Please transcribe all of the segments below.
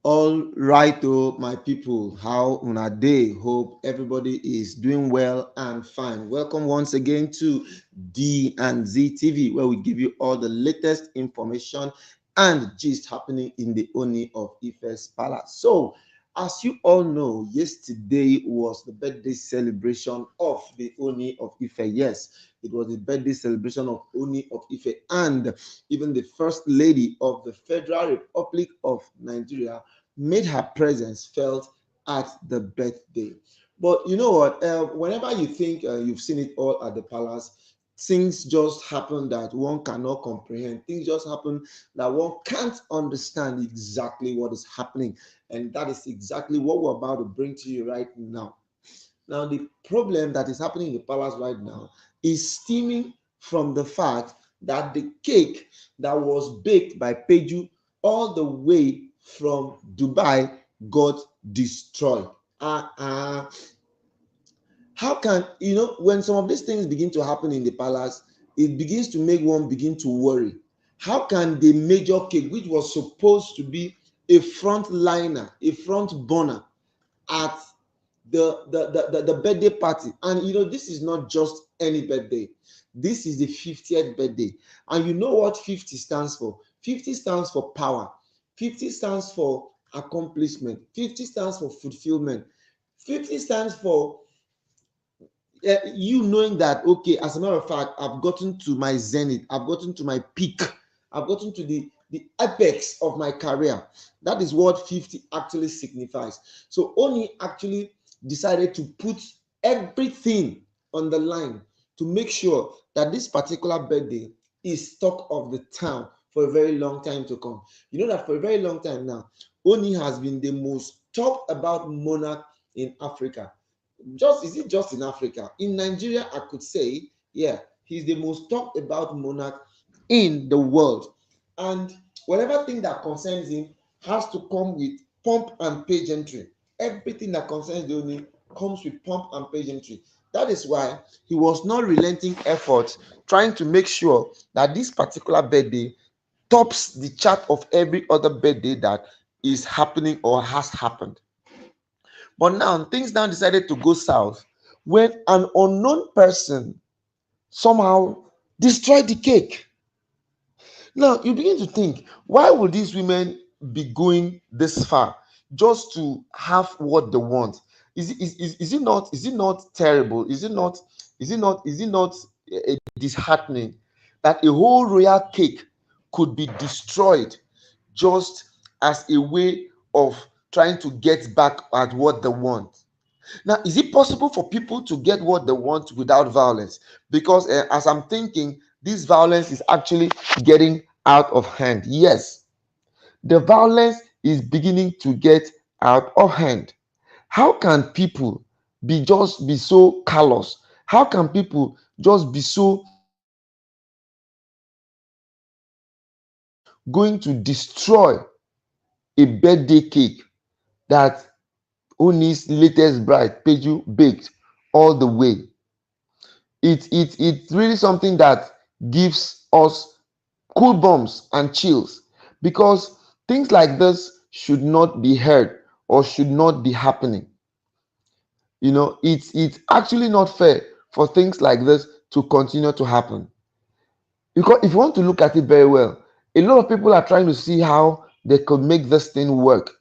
All right, my people, how on a day? Hope everybody is doing well and fine. Welcome once again to D and Z TV, where we give you all the latest information and gist happening in the Ooni of Ife's palace. So, as you all know, yesterday was the birthday celebration of the Ooni of Ife. Yes, it was the birthday celebration of Ooni of Ife and even the First Lady of the Federal Republic of Nigeria made her presence felt at the birthday. But you know what? Whenever you think you've seen it all at the palace, things just happen that one cannot comprehend. Things just happen that one can't understand exactly what is happening. And that is exactly what we're about to bring to you right now. Now, the problem that is happening in the palace right now is stemming from the fact that the cake that was baked by Peju all the way from Dubai got destroyed. How can, when some of these things begin to happen in the palace, it begins to make one begin to worry. How can the major cake, which was supposed to be a front liner, a front burner at the birthday party, and this is not just any birthday, this is the 50th birthday, and you know what 50 stands for? 50 stands for power, 50 stands for accomplishment, 50 stands for fulfillment, 50 stands for you knowing that, okay, as a matter of fact, I've gotten to my zenith, I've gotten to my peak, I've gotten to the apex of my career. That is what 50 actually signifies. So Ooni actually decided to put everything on the line to make sure that this particular birthday is talk of the town for a very long time to come. You know that for a very long time now, Ooni has been the most talked about monarch in Africa. Is it just in Africa? In Nigeria, I could say, yeah, he's the most talked about monarch in the world. And whatever thing that concerns him has to come with pomp and pageantry. Everything that concerns the Ooni comes with pomp and pageantry. That is why he was not relenting effort trying to make sure that this particular birthday tops the chart of every other birthday that is happening or has happened. But now things now decided to go south when an unknown person somehow destroyed the cake. Now you begin to think, why would these women be going this far just to have what they want? Is it not terrible? Is it not disheartening that a whole royal cake could be destroyed just as a way of trying to get back at what they want? Now, is it possible for people to get what they want without violence? Because as I'm thinking, this violence is actually getting out of hand. Yes, the violence is beginning to get out of hand. How can people be so callous? How can people just be so going to destroy a birthday cake that Ooni's latest bride, Peju, baked all the way? It's really something that gives us cool bumps and chills, because things like this should not be heard or should not be happening. It's actually not fair for things like this to continue to happen. Because if you want to look at it very well, a lot of people are trying to see how they could make this thing work.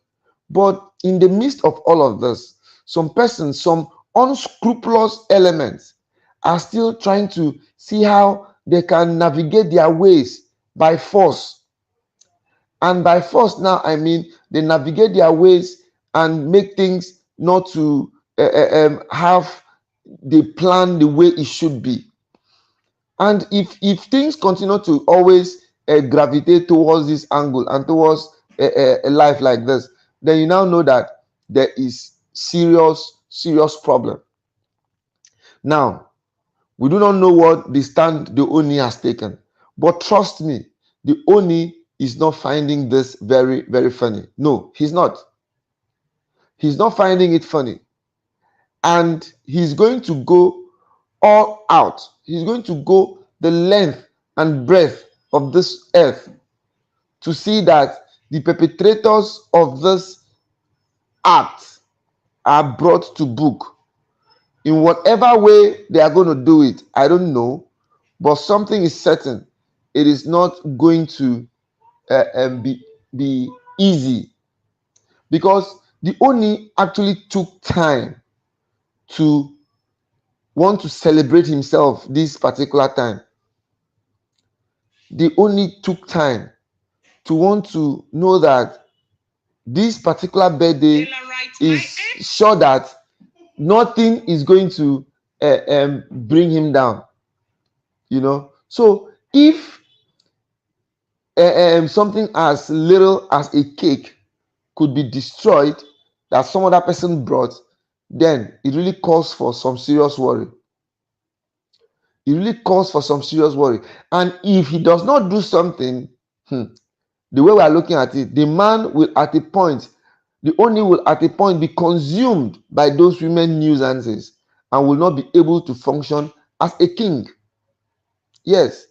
But in the midst of all of this, some persons, some unscrupulous elements are still trying to see how they can navigate their ways by force. And by force now, I mean they navigate their ways and make things not to have the plan the way it should be. And if things continue to always gravitate towards this angle and towards a life like this, then you now know that there is serious problem. Now, we do not know what the stand the Ooni has taken, but trust me, the Ooni is not finding this very, very funny. No, he's not. He's not finding it funny. And he's going to go all out. He's going to go the length and breadth of this earth to see that the perpetrators of this act are brought to book. In whatever way they are going to do it, I don't know, but something is certain. It is not going to be easy, because the Ooni actually took time to want to celebrate himself this particular time. The Ooni took time to want to know that this particular birthday is sure that nothing is going to bring him down. So if something as little as a cake could be destroyed that some other person brought, then it really calls for some serious worry. It really calls for some serious worry. And if he does not do something, the way we are looking at it, the man will at a point, the Ooni will at a point be consumed by those women nuisances and will not be able to function as a king. Yes,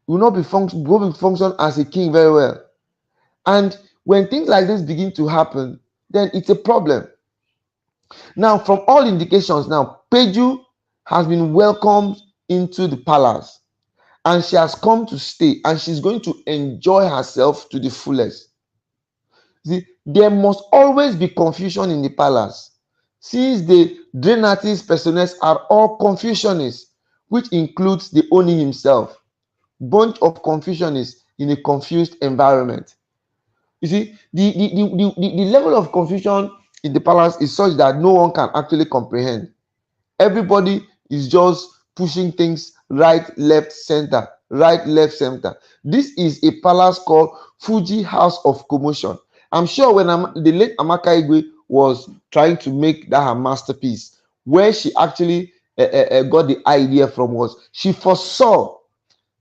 will not be function as a king very well. And when things like this begin to happen, then it's a problem. Now, from all indications, now Peju has been welcomed into the palace, and she has come to stay, and she's going to enjoy herself to the fullest. See, there must always be confusion in the palace, since the Drenatis personages are all confusionists, which includes the Ooni himself. Bunch of confusionists in a confused environment. You see, the level of confusion in the palace is such that no one can actually comprehend. Everybody is just pushing things right, left, center, right, left, center. This is a palace called Fuji House of Commotion. I'm sure when the late Amaka Igwe was trying to make that her masterpiece, where she actually got the idea from was she foresaw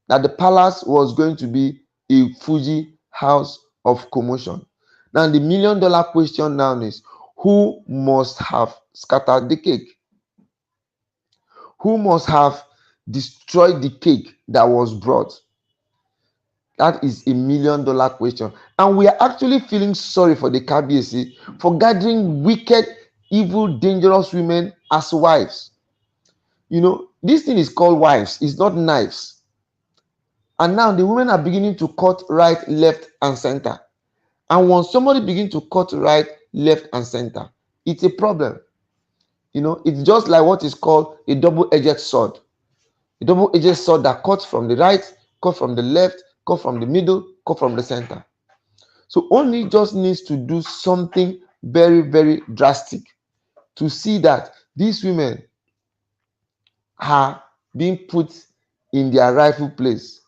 that the palace was going to be a Fuji House of Commotion. Now, the $1 million question now is, who must have scattered the cake? Who must have destroyed the cake that was brought? That is a $1 million question. And we are actually feeling sorry for the Kabiyesi for gathering wicked, evil, dangerous women as wives. This thing is called wives. It's not knives. And now the women are beginning to cut right, left, and center. And once somebody begins to cut right, left, and center, it's a problem. It's just like what is called a double-edged sword. A double-edged sword that cuts from the right, cut from the left, cut from the middle, cut from the center. So Ooni just needs to do something very, very drastic to see that these women are being put in their rightful place.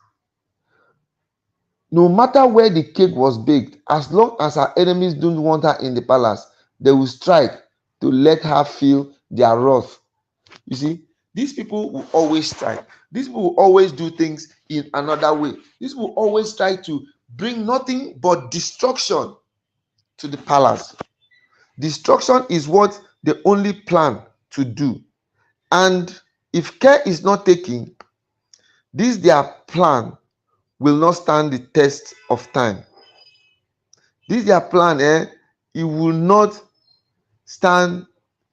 No matter where the cake was baked, as long as her enemies don't want her in the palace, they will strike to let her feel their wrath. You see, these people will always strike. These people will always do things in another way. These people will always try to bring nothing but destruction to the palace. Destruction is what they only plan to do. And if care is not taken, this their plan will not stand the test of time. This their plan, it will not stand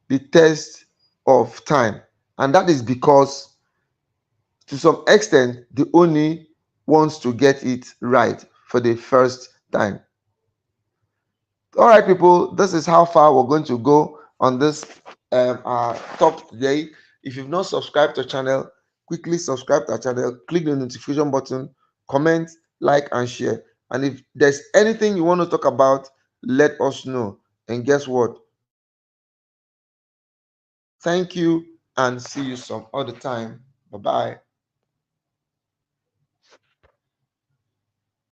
the test of time. And that is because, to some extent, the Ooni wants to get it right for the first time. All right, people, this is how far we're going to go on this top today. If you've not subscribed to the channel, quickly subscribe to our channel, click the notification button, comment, like, and share. And if there's anything you want to talk about, let us know. And guess what? Thank you, and see you some other time. Bye-bye.